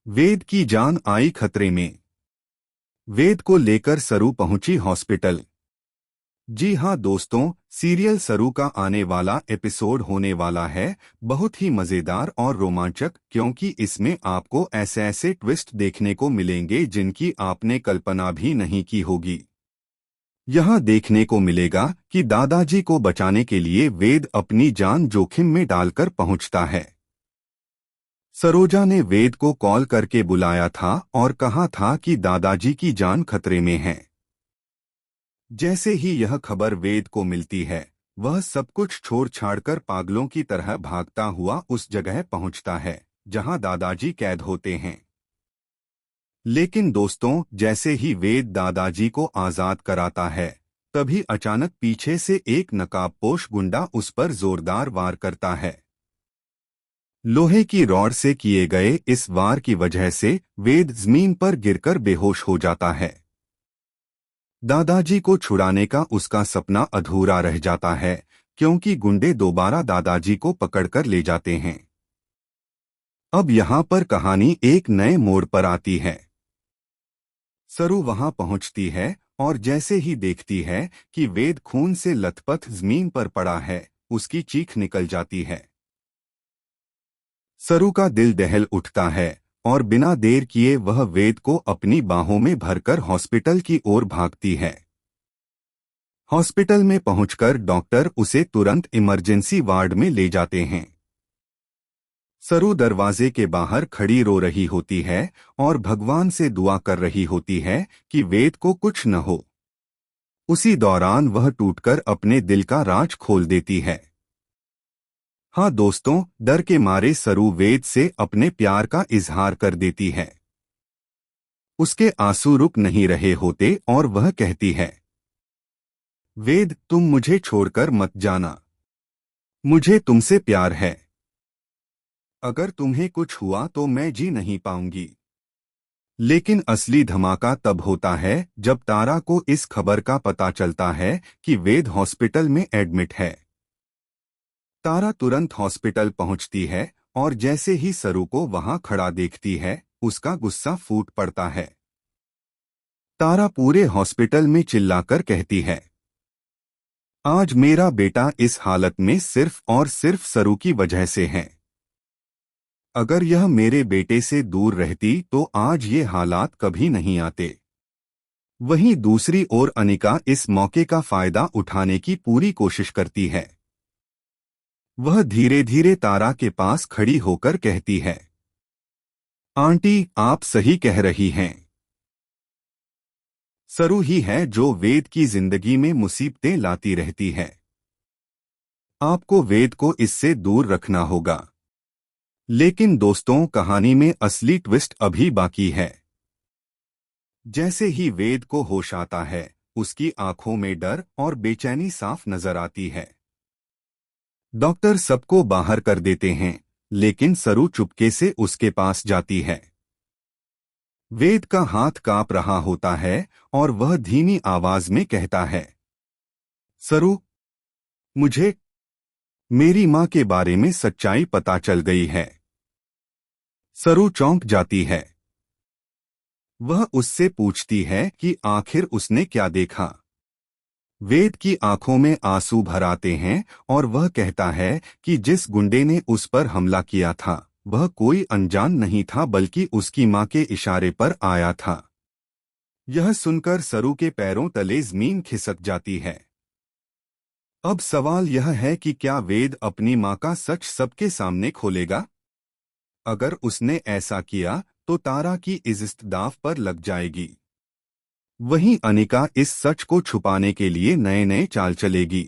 वेद की जान आई खतरे में। वेद को लेकर सरू पहुंची हॉस्पिटल। जी हां दोस्तों, सीरियल सरू का आने वाला एपिसोड होने वाला है बहुत ही मजेदार और रोमांचक, क्योंकि इसमें आपको ऐसे ऐसे ट्विस्ट देखने को मिलेंगे जिनकी आपने कल्पना भी नहीं की होगी। यहां देखने को मिलेगा कि दादाजी को बचाने के लिए वेद अपनी जान जोखिम में डालकर पहुंचता है। सरोजा ने वेद को कॉल करके बुलाया था और कहा था कि दादाजी की जान खतरे में है। जैसे ही यह खबर वेद को मिलती है, वह सब कुछ छोड़ छाड़कर पागलों की तरह भागता हुआ उस जगह पहुंचता है जहां दादाजी कैद होते हैं। लेकिन दोस्तों, जैसे ही वेद दादाजी को आजाद कराता है, तभी अचानक पीछे से एक नकाबपोश गुंडा उस पर जोरदार वार करता है। लोहे की रॉड से किए गए इस वार की वजह से वेद जमीन पर गिरकर बेहोश हो जाता है। दादाजी को छुड़ाने का उसका सपना अधूरा रह जाता है, क्योंकि गुंडे दोबारा दादाजी को पकड़कर ले जाते हैं। अब यहाँ पर कहानी एक नए मोड़ पर आती है। सरू वहां पहुंचती है और जैसे ही देखती है कि वेद खून से लथपथ जमीन पर पड़ा है, उसकी चीख निकल जाती है। सरू का दिल दहल उठता है और बिना देर किए वह वेद को अपनी बाहों में भरकर हॉस्पिटल की ओर भागती है। हॉस्पिटल में पहुंचकर डॉक्टर उसे तुरंत इमरजेंसी वार्ड में ले जाते हैं। सरू दरवाजे के बाहर खड़ी रो रही होती है और भगवान से दुआ कर रही होती है कि वेद को कुछ न हो। उसी दौरान वह टूटकर अपने दिल का राज खोल देती है। हाँ दोस्तों, डर के मारे सरू वेद से अपने प्यार का इजहार कर देती है। उसके आंसू रुक नहीं रहे होते और वह कहती है, वेद, तुम मुझे छोड़कर मत जाना। मुझे तुमसे प्यार है। अगर तुम्हें कुछ हुआ तो मैं जी नहीं पाऊंगी। लेकिन असली धमाका तब होता है जब तारा को इस खबर का पता चलता है कि वेद हॉस्पिटल में एडमिट है। तारा तुरंत हॉस्पिटल पहुंचती है और जैसे ही सरू को वहां खड़ा देखती है, उसका गुस्सा फूट पड़ता है। तारा पूरे हॉस्पिटल में चिल्लाकर कहती है, आज मेरा बेटा इस हालत में सिर्फ और सिर्फ सरू की वजह से है। अगर यह मेरे बेटे से दूर रहती तो आज ये हालात कभी नहीं आते। वहीं दूसरी ओर अनिका इस मौके का फायदा उठाने की पूरी कोशिश करती है। वह धीरे धीरे तारा के पास खड़ी होकर कहती है, आंटी, आप सही कह रही हैं। सरू ही है जो वेद की जिंदगी में मुसीबतें लाती रहती है। आपको वेद को इससे दूर रखना होगा। लेकिन दोस्तों, कहानी में असली ट्विस्ट अभी बाकी है। जैसे ही वेद को होश आता है, उसकी आंखों में डर और बेचैनी साफ नजर आती है। डॉक्टर सबको बाहर कर देते हैं, लेकिन सरू चुपके से उसके पास जाती है। वेद का हाथ कांप रहा होता है और वह धीमी आवाज में कहता है, सरू, मुझे मेरी मां के बारे में सच्चाई पता चल गई है। सरू चौंक जाती है। वह उससे पूछती है कि आखिर उसने क्या देखा। वेद की आंखों में आंसू भर आते हैं और वह कहता है कि जिस गुंडे ने उस पर हमला किया था, वह कोई अनजान नहीं था बल्कि उसकी मां के इशारे पर आया था। यह सुनकर सरू के पैरों तले जमीन खिसक जाती है। अब सवाल यह है कि क्या वेद अपनी मां का सच सबके सामने खोलेगा? अगर उसने ऐसा किया तो तारा की इज्जत दांव पर लग जाएगी। वहीं अनिका इस सच को छुपाने के लिए नए नए चाल चलेगी।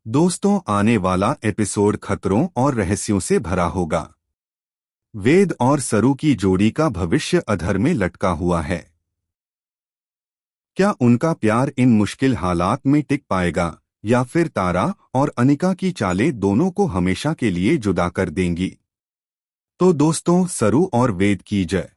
दोस्तों, आने वाला एपिसोड खतरों और रहस्यों से भरा होगा। वेद और सरू की जोड़ी का भविष्य अधर में लटका हुआ है। क्या उनका प्यार इन मुश्किल हालात में टिक पाएगा, या फिर तारा और अनिका की चालें दोनों को हमेशा के लिए जुदा कर देंगी? तो दोस्तों, सरू और वेद की जय।